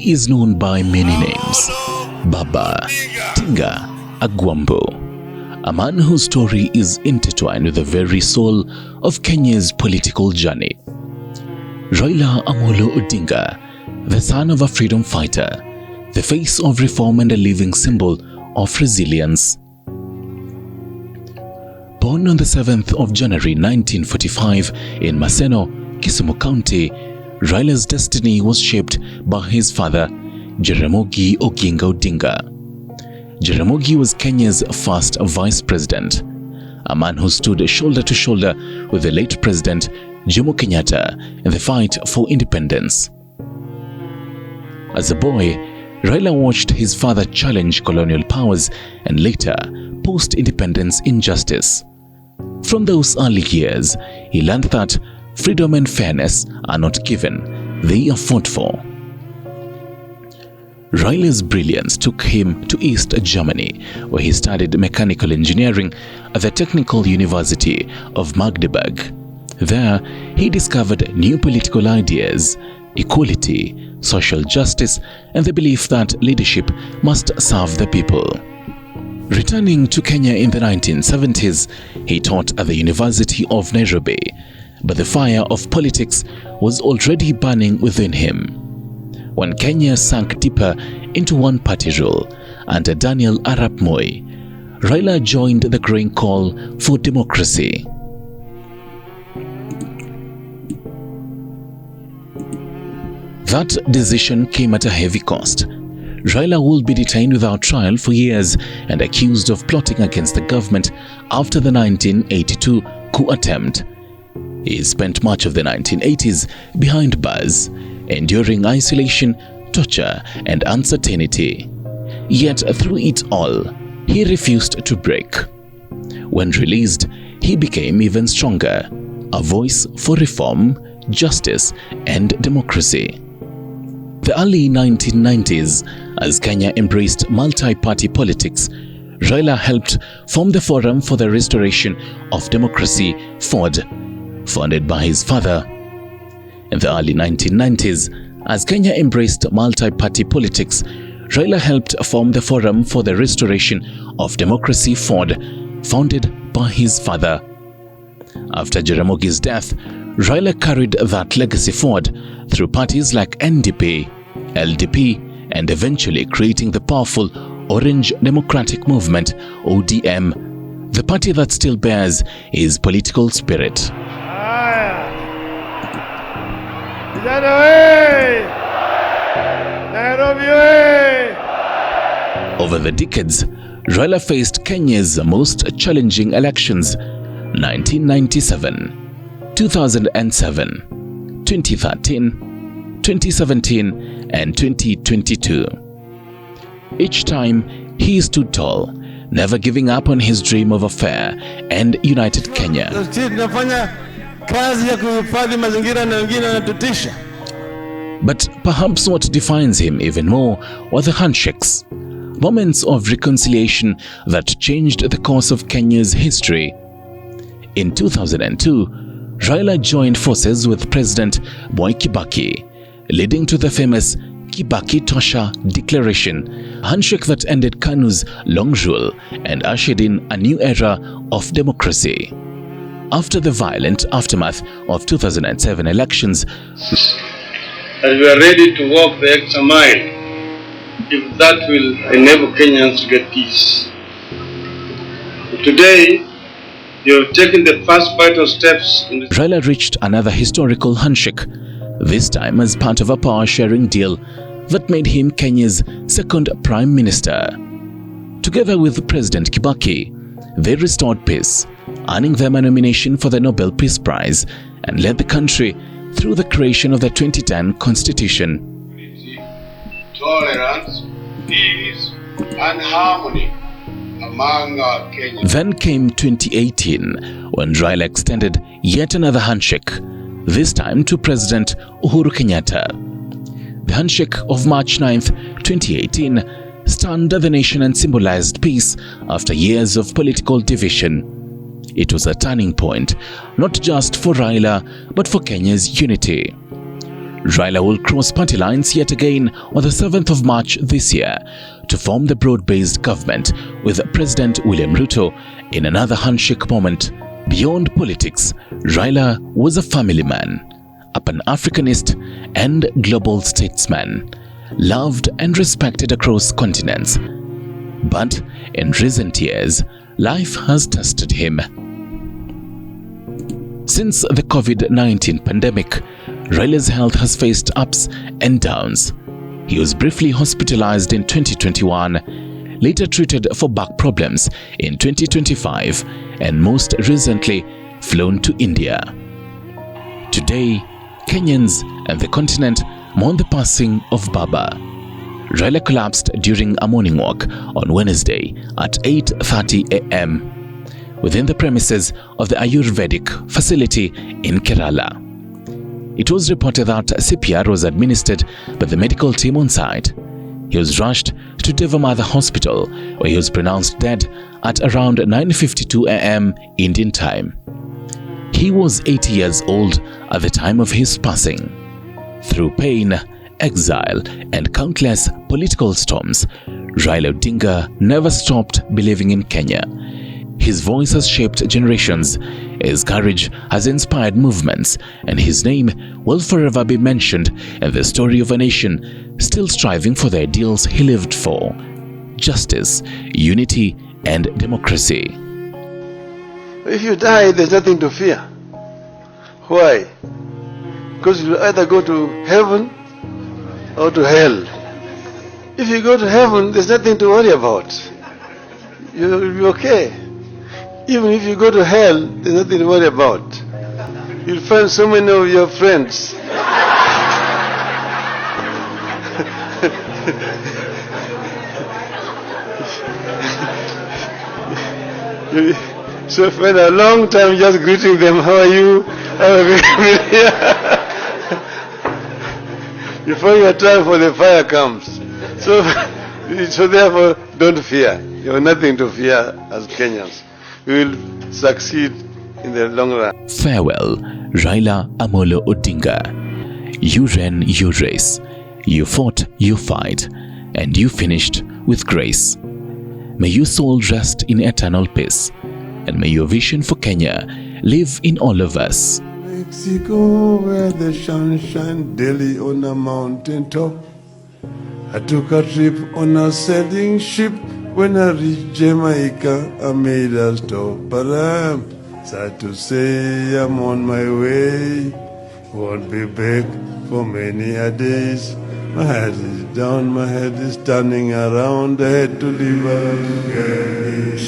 He is known by many names: Baba, Odinga, Agwambo, a man whose story is intertwined with the very soul of Kenya's political journey. Raila Amolo Odinga, the son of a freedom fighter, the face of reform and a living symbol of resilience. Born on the 7th of January 1945 in Maseno, Kisumu County, Raila's destiny was shaped by his father, Jaramogi Oginga Odinga. Jaramogi was Kenya's first vice president, a man who stood shoulder to shoulder with the late President Jomo Kenyatta in the fight for independence. As a boy, Raila watched his father challenge colonial powers and later post-independence injustice. From those early years, he learned that freedom and fairness are not given, they are fought for. Raila's brilliance took him to East Germany, where he studied mechanical engineering at the Technical University of Magdeburg. There, he discovered new political ideas, equality, social justice, and the belief that leadership must serve the people. Returning to Kenya in the 1970s, he taught at the University of Nairobi, but the fire of politics was already burning within him. When Kenya sank deeper into one-party rule under Daniel Arap Moi, Raila joined the growing call for democracy. That decision came at a heavy cost. Raila would be detained without trial for years and accused of plotting against the government after the 1982 coup attempt. He spent much of the 1980s behind bars, enduring isolation, torture, and uncertainty. Yet through it all, he refused to break. When released, he became even stronger, a voice for reform, justice, and democracy. The early 1990s, as Kenya embraced multi-party politics, Raila helped form the Forum for the Restoration of Democracy, FORD, founded by his father. In the early 1990s, as Kenya embraced multi-party politics, Raila helped form the Forum for the Restoration of Democracy, FORD, founded by his father. After Jaramogi's death, Raila carried that legacy forward through parties like NDP, LDP, and eventually creating the powerful Orange Democratic Movement, ODM, the party that still bears his political spirit. Over the decades, Raila faced Kenya's most challenging elections: 1997, 2007, 2013, 2017, and 2022. Each time, he stood tall, never giving up on his dream of a fair and united Kenya. But perhaps what defines him even more were the handshakes, moments of reconciliation that changed the course of Kenya's history. In 2002, Raila joined forces with President Mwai Kibaki, leading to the famous Kibaki Tosha Declaration, a handshake that ended KANU's long rule and ushered in a new era of democracy. After the violent aftermath of 2007 elections, and we are ready to walk the extra mile if that will enable Kenyans to get peace. Today, you have taken the first vital steps in the... Raila reached another historical handshake, this time as part of a power-sharing deal that made him Kenya's second Prime Minister. Together with President Kibaki, they restored peace, earning them a nomination for the Nobel Peace Prize, and led the country through the creation of the 2010 Constitution. Tolerance, peace, and harmony among our Kenyans. Then came 2018, when Raila extended yet another handshake, this time to President Uhuru Kenyatta. The handshake of March 9th, 2018, stunned the nation and symbolized peace after years of political division. It was a turning point, not just for Raila, but for Kenya's unity. Raila will cross party lines yet again on the 7th of March this year to form the broad-based government with President William Ruto in another handshake moment. Beyond politics, Raila was a family man, a Pan-Africanist and global statesman, loved and respected across continents. But in recent years, life has tested him. Since the COVID-19 pandemic, Raila's health has faced ups and downs. He was briefly hospitalized in 2021, later treated for back problems in 2025, and most recently flown to India. Today, Kenyans and the continent mourn the passing of BAMBA. Raila collapsed during a morning walk on Wednesday at 8:30 a.m. within the premises of the Ayurvedic facility in Kerala. It was reported that CPR was administered by the medical team on site. He was rushed to Devamada Hospital, where he was pronounced dead at around 9:52 a.m. Indian time. He was 80 years old at the time of his passing. Through pain, exile, and countless political storms, Raila Odinga never stopped believing in Kenya. His voice has shaped generations, his courage has inspired movements, and his name will forever be mentioned in the story of a nation still striving for the ideals he lived for: justice, unity, and democracy. If you die, there's nothing to fear. Why? Because you'll either go to heaven or to hell. If you go to heaven, there's nothing to worry about. You'll be okay. Even if you go to hell, there's nothing to worry about. You'll find so many of your friends. So spend a long time just greeting them. How are you? Before your time for the fire comes. So therefore, don't fear. You have nothing to fear as Kenyans. We will succeed in the long run. Farewell, Raila Amolo Odinga. You ran your race, you fought your fight, and you finished with grace. May your soul rest in eternal peace, and may your vision for Kenya live in all of us. Mexico, where the sun shines daily on a mountain top. I took a trip on a sailing ship. When I reached Jamaica, I made a stop. But I'm sad to say I'm on my way. Won't be back for many a days. My head is down, my head is turning around. I had to leave again.